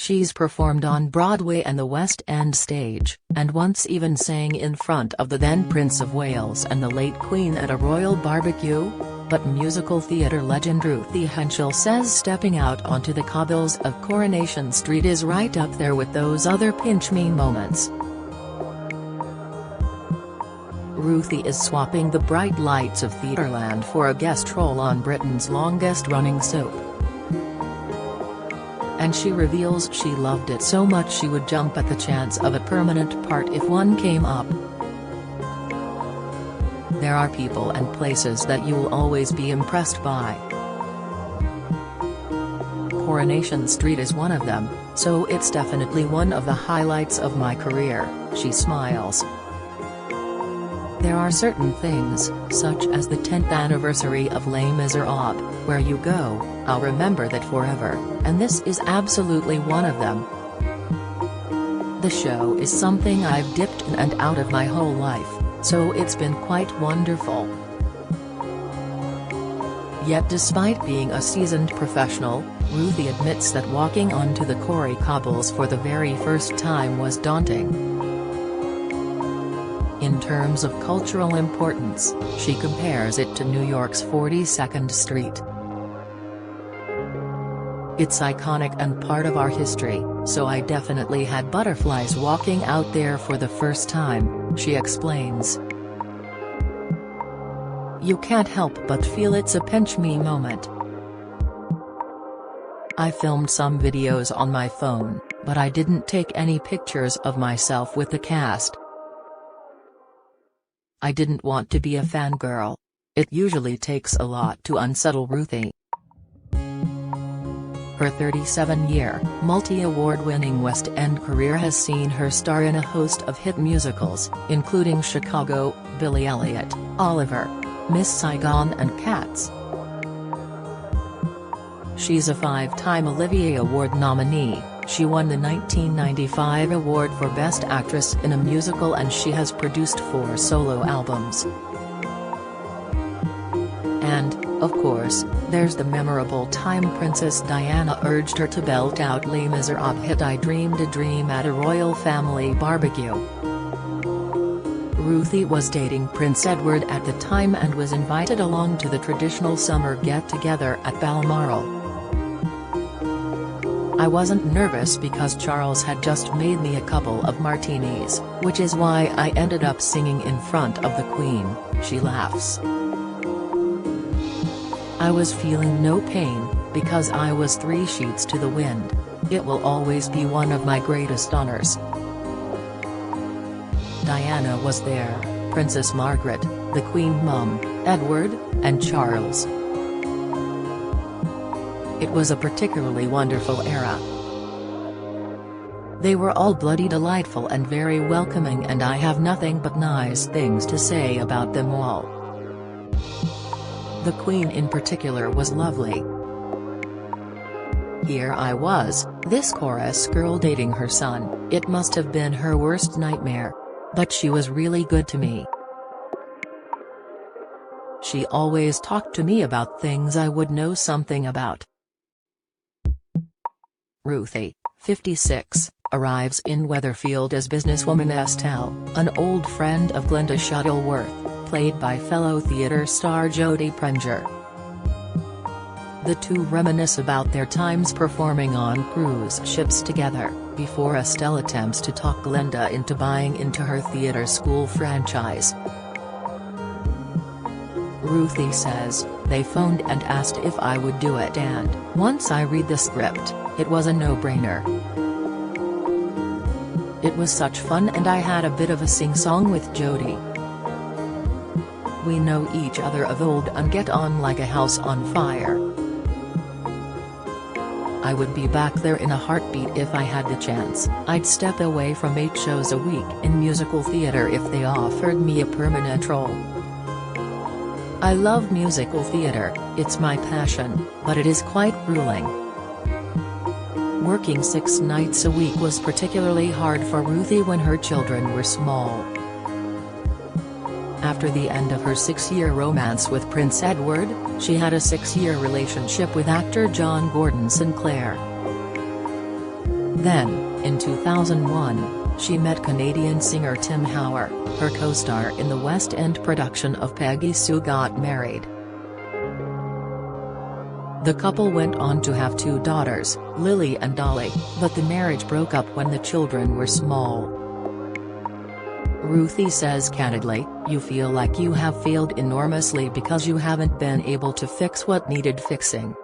She's performed on Broadway and the West End stage, and once even sang in front of the then Prince of Wales and the late Queen at a royal barbecue. But musical theatre legend Ruthie Henshall says stepping out onto the cobbles of Coronation Street is right up there with those other pinch-me moments. Ruthie is swapping the bright lights of Theatreland for a guest role on Britain's longest-running soap. And she reveals she loved it so much she would jump at the chance of a permanent part if one came up. There are people and places that you'll always be impressed by. Coronation Street is one of them, so it's definitely one of the highlights of my career, she smiles. There are certain things, such as the 10th anniversary of Les Miserables, where you go, I'll remember that forever, and this is absolutely one of them. The show is something I've dipped in and out of my whole life, so it's been quite wonderful. Yet despite being a seasoned professional, Ruthie admits that walking onto the Corrie cobbles for the very first time was daunting. In terms of cultural importance, she compares it to New York's 42nd Street. It's iconic and part of our history, so I definitely had butterflies walking out there for the first time, she explains. You can't help but feel it's a pinch-me moment. I filmed some videos on my phone, but I didn't take any pictures of myself with the cast. I didn't want to be a fangirl. It usually takes a lot to unsettle Ruthie. Her 37-year, multi-award-winning West End career has seen her star in a host of hit musicals, including Chicago, Billy Elliot, Oliver, Miss Saigon and Cats. She's a 5-time Olivier Award nominee. She won the 1995 award for Best Actress in a Musical, and she has produced 4 solo albums. And, of course, there's the memorable time Princess Diana urged her to belt out Les Miserables hit I Dreamed a Dream at a royal family barbecue. Ruthie was dating Prince Edward at the time and was invited along to the traditional summer get-together at Balmoral. I wasn't nervous because Charles had just made me a couple of martinis, which is why I ended up singing in front of the Queen, she laughs. I was feeling no pain, because I was 3 sheets to the wind. It will always be one of my greatest honors. Diana was there, Princess Margaret, the Queen Mum, Edward, and Charles. It was a particularly wonderful era. They were all bloody delightful and very welcoming, and I have nothing but nice things to say about them all. The Queen in particular was lovely. Here I was, this chorus girl dating her son. It must have been her worst nightmare. But she was really good to me. She always talked to me about things I would know something about. Ruthie, 56, arrives in Weatherfield as businesswoman Estelle, an old friend of Glenda Shuttleworth, played by fellow theatre star Jodie Prenger. The two reminisce about their times performing on cruise ships together, before Estelle attempts to talk Glenda into buying into her theatre school franchise. Ruthie says, "They phoned and asked if I would do it, and, once I read the script, it was a no-brainer. It was such fun, and I had a bit of a sing-song with Jodie. We know each other of old and get on like a house on fire. I would be back there in a heartbeat if I had the chance. I'd step away from 8 shows a week in musical theatre if they offered me a permanent role. I love musical theatre, it's my passion, but it is quite grueling." Working 6 nights a week was particularly hard for Ruthie when her children were small. After the end of her 6-year romance with Prince Edward, she had a 6-year relationship with actor John Gordon Sinclair. Then, in 2001, she met Canadian singer Tim Howard, her co-star in the West End production of Peggy Sue Got Married. The couple went on to have 2 daughters, Lily and Dolly, but the marriage broke up when the children were small. Ruthie says candidly, "You feel like you have failed enormously because you haven't been able to fix what needed fixing.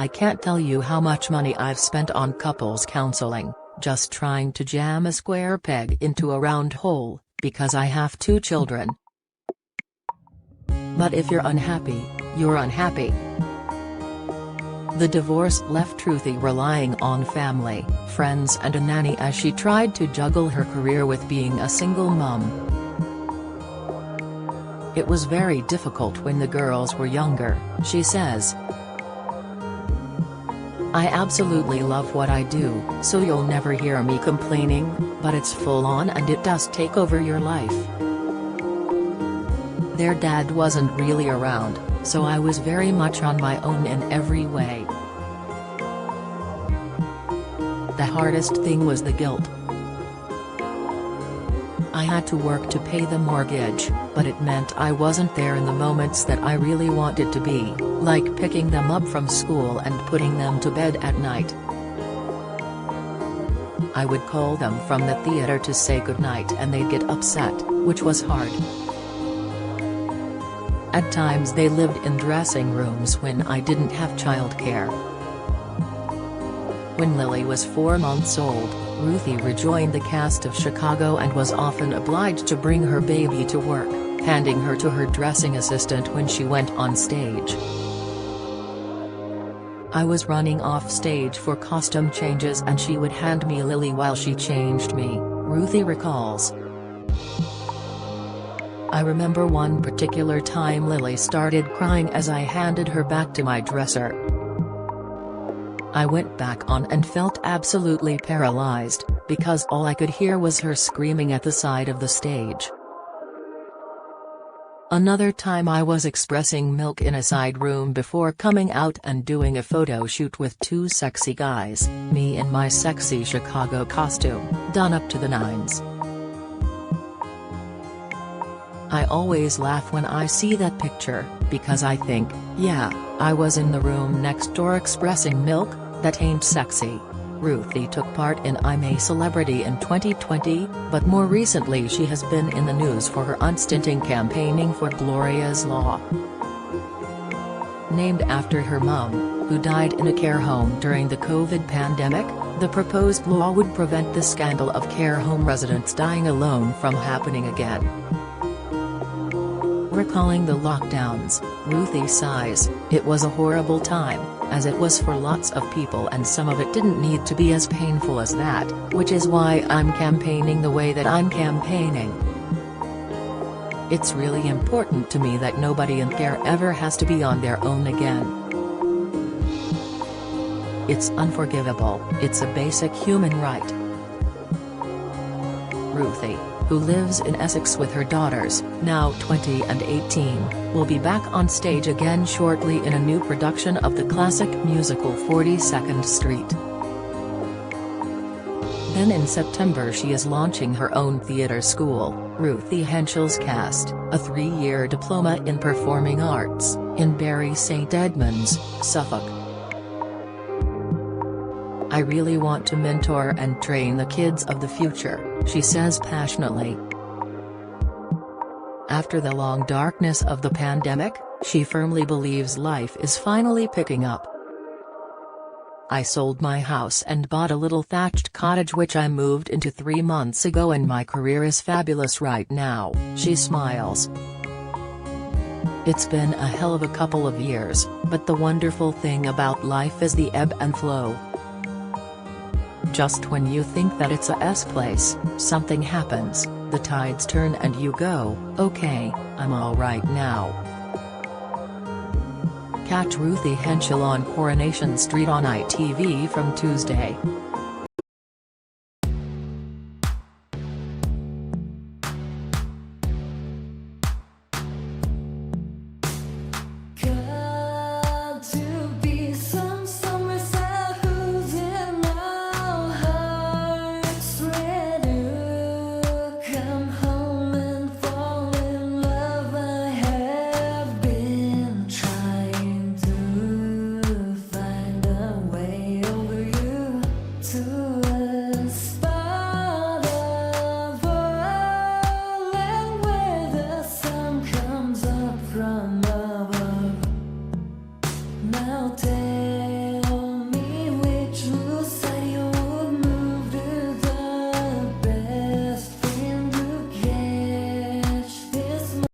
I can't tell you how much money I've spent on couples counseling, just trying to jam a square peg into a round hole, because I have 2 children. But if you're unhappy, you're unhappy." The divorce left Ruthie relying on family, friends and a nanny as she tried to juggle her career with being a single mom. "It was very difficult when the girls were younger," she says. "I absolutely love what I do, so you'll never hear me complaining, but it's full on and it does take over your life. Their dad wasn't really around, so I was very much on my own in every way. The hardest thing was the guilt. I had to work to pay the mortgage, but it meant I wasn't there in the moments that I really wanted to be, like picking them up from school and putting them to bed at night. I would call them from the theater to say goodnight and they'd get upset, which was hard. At times they lived in dressing rooms when I didn't have childcare." When Lily was 4 months old, Ruthie rejoined the cast of Chicago and was often obliged to bring her baby to work, handing her to her dressing assistant when she went on stage. "I was running off stage for costume changes and she would hand me Lily while she changed me," Ruthie recalls. "I remember one particular time Lily started crying as I handed her back to my dresser. I went back on and felt absolutely paralyzed, because all I could hear was her screaming at the side of the stage. Another time I was expressing milk in a side room before coming out and doing a photo shoot with 2 sexy guys, me in my sexy Chicago costume, done up to the nines. I always laugh when I see that picture, because I think, yeah, I was in the room next door expressing milk, that ain't sexy." Ruthie took part in I'm a Celebrity in 2020, but more recently she has been in the news for her unstinting campaigning for Gloria's Law. Named after her mum, who died in a care home during the COVID pandemic, the proposed law would prevent the scandal of care home residents dying alone from happening again. Recalling the lockdowns, Ruthie sighs, "It was a horrible time, as it was for lots of people, and some of it didn't need to be as painful as that, which is why I'm campaigning the way that I'm campaigning. It's really important to me that nobody in care ever has to be on their own again. It's unforgivable, it's a basic human right." Ruthie, who lives in Essex with her daughters, now 20 and 18, will be back on stage again shortly in a new production of the classic musical 42nd Street. Then in September she is launching her own theatre school, Ruthie Henshall's Cast, a 3-year diploma in performing arts, in Bury St Edmunds, Suffolk. "I really want to mentor and train the kids of the future," she says passionately. After the long darkness of the pandemic, she firmly believes life is finally picking up. "I sold my house and bought a little thatched cottage which I moved into 3 months ago, and my career is fabulous right now," she smiles. "It's been a hell of a couple of years, but the wonderful thing about life is the ebb and flow. Just when you think that it's a S-place, something happens, the tides turn and you go, okay, I'm all right now." Catch Ruthie Henshall on Coronation Street on ITV from Tuesday.